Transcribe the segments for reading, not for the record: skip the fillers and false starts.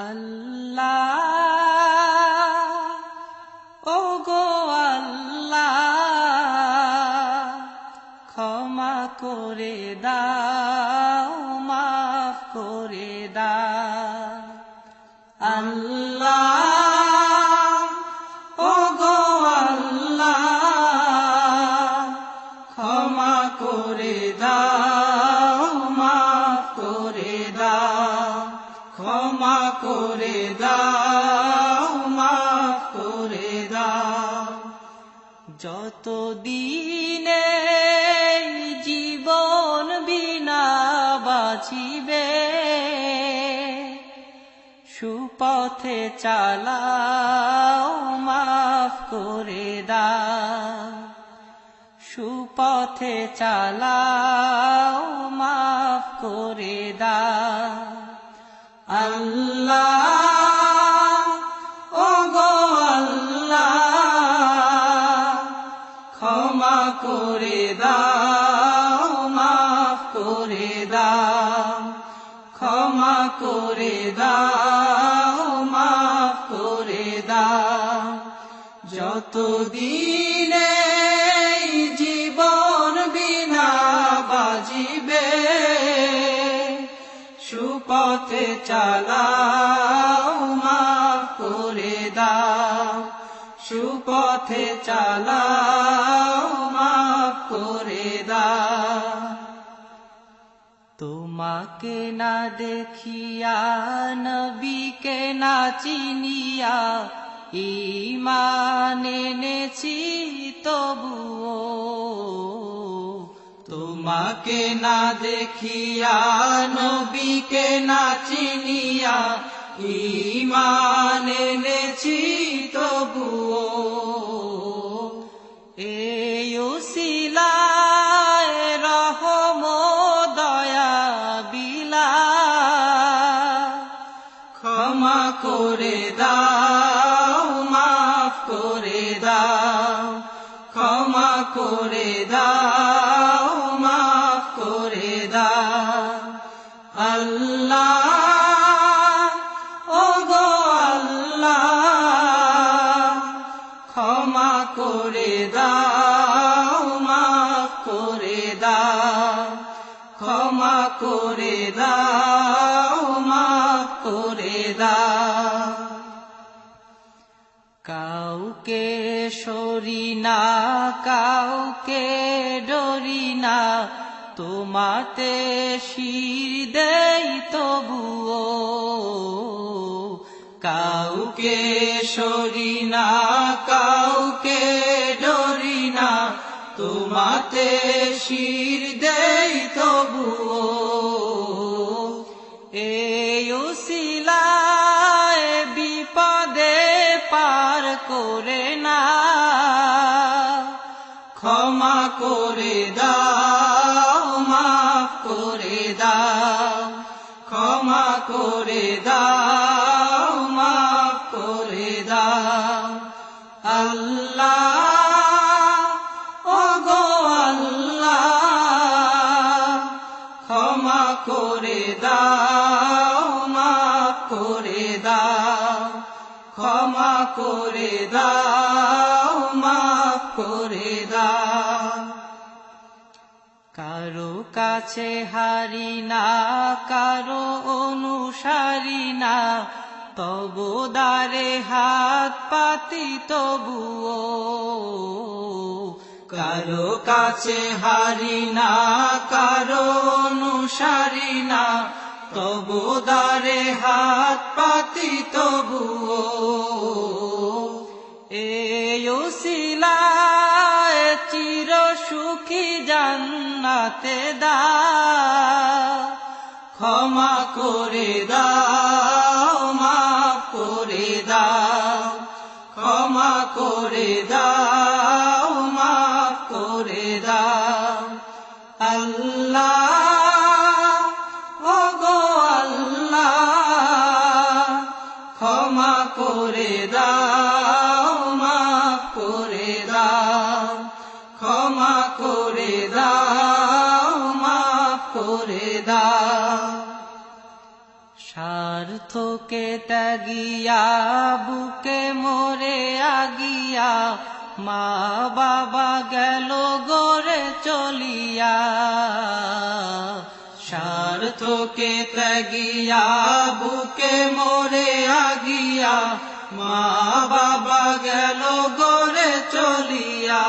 আল্লাহ ওগো আল্লাহ ক্ষমা করে দাও মাফ করে দাও আল্লাহ ওগো আল্লাহ ক্ষমা করে দাও মাফ করে দাও ক্ষমা করে দাও মাফ করে দাও যতদিনে জীবন বিনা বাঁচিবে সুপথে চালাও মাফ করে দাও সুপথে চালাও মাফ করে দাও আল্লাহ ওগো আল্লাহ ক্ষমা করে দাও মাফ করে দাও ক্ষমা করে দাও মাফ করে দাও যতদিনে জীবন বিনা বাজিবে সুপথে চালাও মাফ করে দাও সুপথে চালাও মাফ করে দাও তোমাকে না দেখিয়া নবীকে না চিনিয়া ঈমান এনেছি তবুও তোমাকে না দেখিয়া নবীকে না চিনিয়া ঈমান এনেছি তবুও এই উসিলায় রহম দয়া বিলা ক্ষমা করে দাও মাফ করে দাও ক্ষমা করে দাও মাফ করে দাও আল্লাহ ওগো আল্লাহ ক্ষমা করে দাও মাফ করে দাও ক্ষমা করে দাও মাফ করে দাও কাউকে সরি না কাউকে ডরি না তোমাতে শির দেই তবুও কাউকে সরি না কাউকে ডরি না তোমাতে শির দেই তবুও এই উসিলায় বিপদে পার করে না ক্ষমা করে দাও মাফ করে দাও ক্ষমা করে দাও মাফ করে দাও আল্লাহ ওগো আল্লাহ ক্ষমা করে দাও মাফ করে দাও ক্ষমা করে দাও মাফ করে দাও কারো কাছে হারি না কারো অনুসারী না তবু দ্বারে হাত পাতি তবুও কারো কাছে হারি না কারো অনুসারী না তবু দ্বারে হাত পাতি তবুও এই উসিলায় চির সুখী জান্নাতে দাও ক্ষমা করে দাও মাফ করে দাও ক্ষমা করে দাও মাফ করে দাও আল্লাহ ওগো আল্লাহ ক্ষমা করে দাও মাফ করে দাও ক্ষমা করে দাও মাফ করে দাও স্বার্থ স্বার্থকে ত্যাগিয়া বুকে মরে আগিয়া মা বাবা গেল গড়ে চলিয়া স্বার্থকে ত্যাগিয়া বুকে মরে আগিয়া মা বাবা গেল গড়ে চলিয়া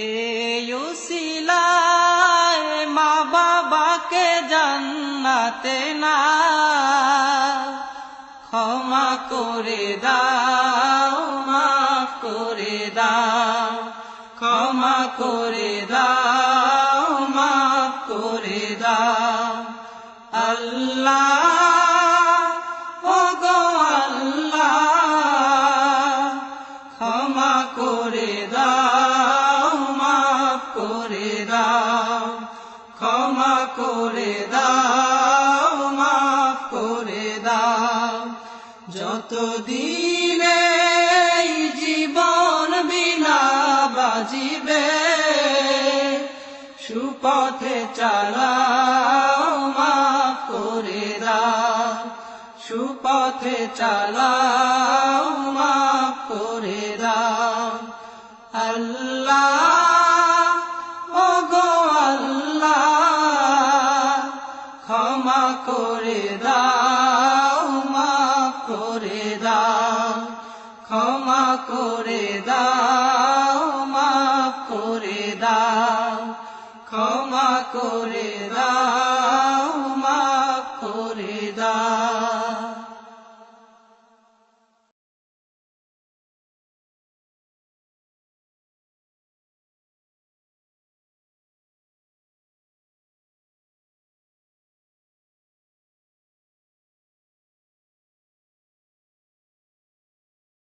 এই উসিলায় মা বাবাকে জান্নাতে না ক্ষমা করে দাও মাফ করে দাও ক্ষমা করে দাও মাফ করে দাও আল্লাহ ওগো আল্লাহ ক্ষমা করে দাও মাফ করে দাও ক্ষমা করে দাও মাফ করে দাও যতদিনে এই জীবন বিনা বাজিবে সুপথে চালাও মাফ করে দাও সুপথে চালাও মাফ করে দাও আল্লাহ ওগো আল্লাহ ক্ষমা করে দাও মাফ করে দাও ক্ষমা করে দাও মাফ করে দাও ক্ষমা করে দাও